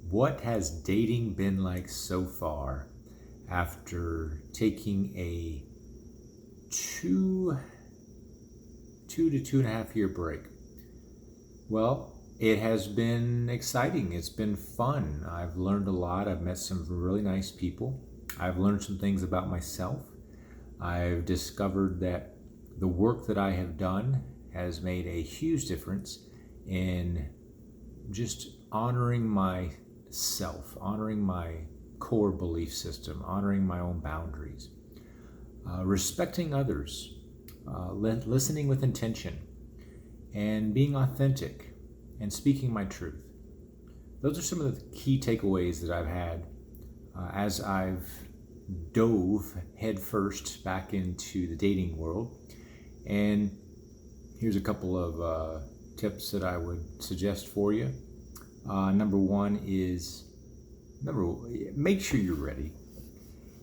What has dating been like so far after taking a two to 2.5 year break? Well, it has been exciting. It's been fun. I've learned a lot. I've met some really nice people. I've learned some things about myself. I've discovered that the work that I have done has made a huge difference in just honoring myself, honoring my core belief system, honoring my own boundaries, respecting others, listening with intention, and being authentic and speaking my truth. Those are some of the key takeaways that I've had as I've dove headfirst back into the dating world. And here's a couple of tips that I would suggest for you. Number one is make sure you're ready.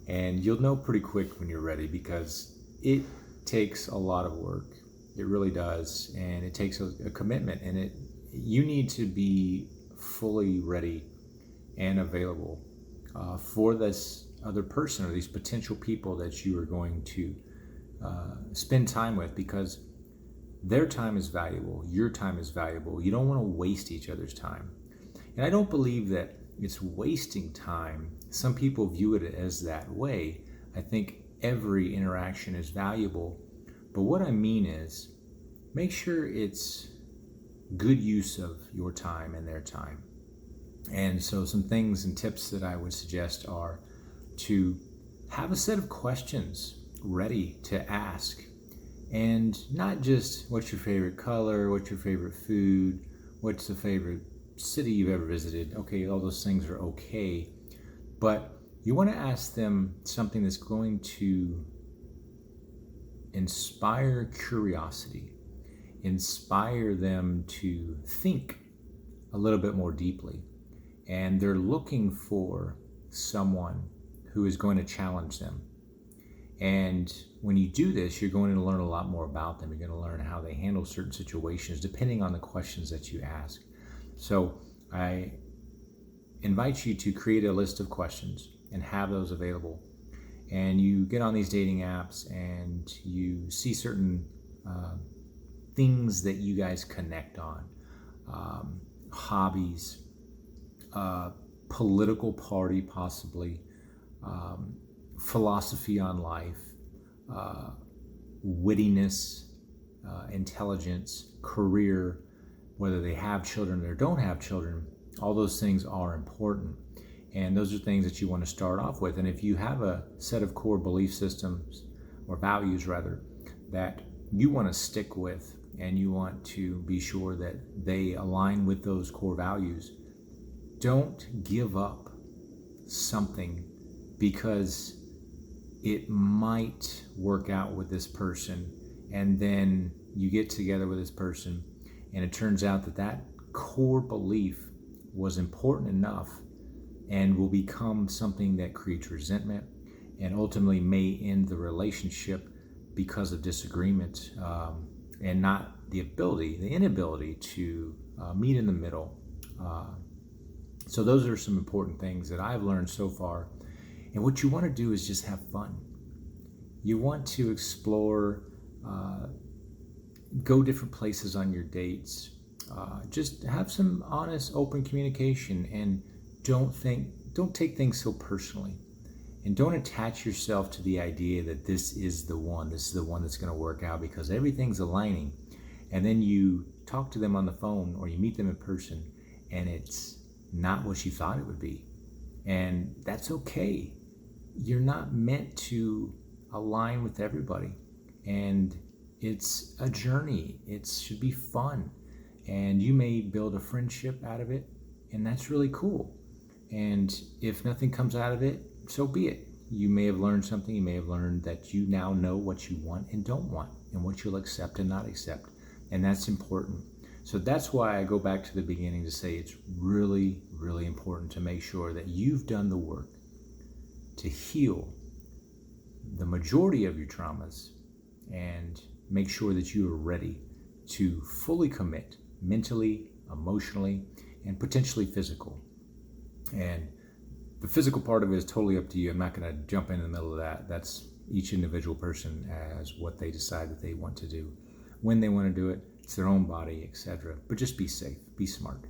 And you'll know pretty quick when you're ready because it takes a lot of work. It really does. And it takes a commitment. And you need to be fully ready and available for this other person or these potential people that you are going to spend time with, because their time is valuable, your time is valuable. You don't want to waste each other's time. And I don't believe that it's wasting time. Some people view it as that way. I think every interaction is valuable. But what I mean is, make sure it's good use of your time and their time. And so some things and tips that I would suggest are to have a set of questions ready to ask. And not just what's your favorite color, what's your favorite food, what's the favorite city you've ever visited. Okay, all those things are okay. But you want to ask them something that's going to inspire curiosity, inspire them to think a little bit more deeply. And they're looking for someone who is going to challenge them. And when you do this, you're going to learn a lot more about them. You're going to learn how they handle certain situations depending on the questions that you ask. So I invite you to create a list of questions and have those available. And you get on these dating apps and you see certain things that you guys connect on, hobbies, political party possibly, philosophy on life, wittiness, intelligence, career, whether they have children or don't have children. All those things are important. And those are things that you want to start off with. And if you have a set of core belief systems, or values rather, that you want to stick with, and you want to be sure that they align with those core values, don't give up something because it might work out with this person, and then you get together with this person and it turns out that that core belief was important enough and will become something that creates resentment and ultimately may end the relationship because of disagreement, and not the inability to meet in the middle. So those are some important things that I've learned so far. And what you want to do is just have fun. You want to explore, go different places on your dates. Just have some honest, open communication, and don't take things so personally. And don't attach yourself to the idea that this is the one that's going to work out because everything's aligning. And then you talk to them on the phone or you meet them in person and it's not what you thought it would be. And that's okay. You're not meant to align with everybody. And it's a journey. It should be fun. And you may build a friendship out of it, and that's really cool. And if nothing comes out of it, so be it. You may have learned something. You may have learned that you now know what you want and don't want, and what you'll accept and not accept. And that's important. So that's why I go back to the beginning to say it's really, really important to make sure that you've done the work to heal the majority of your traumas and make sure that you are ready to fully commit mentally, emotionally, and potentially physical. And the physical part of it is totally up to you. I'm not going to jump in the middle of that. That's each individual person as what they decide that they want to do. When they want to do it, it's their own body, etc. But just be safe, be smart.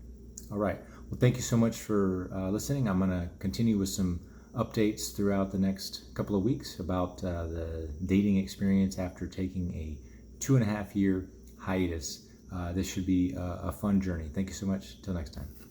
All right. Well, thank you so much for listening. I'm going to continue with some updates throughout the next couple of weeks about the dating experience after taking a 2.5 year hiatus. This should be a fun journey. Thank you so much. Till next time.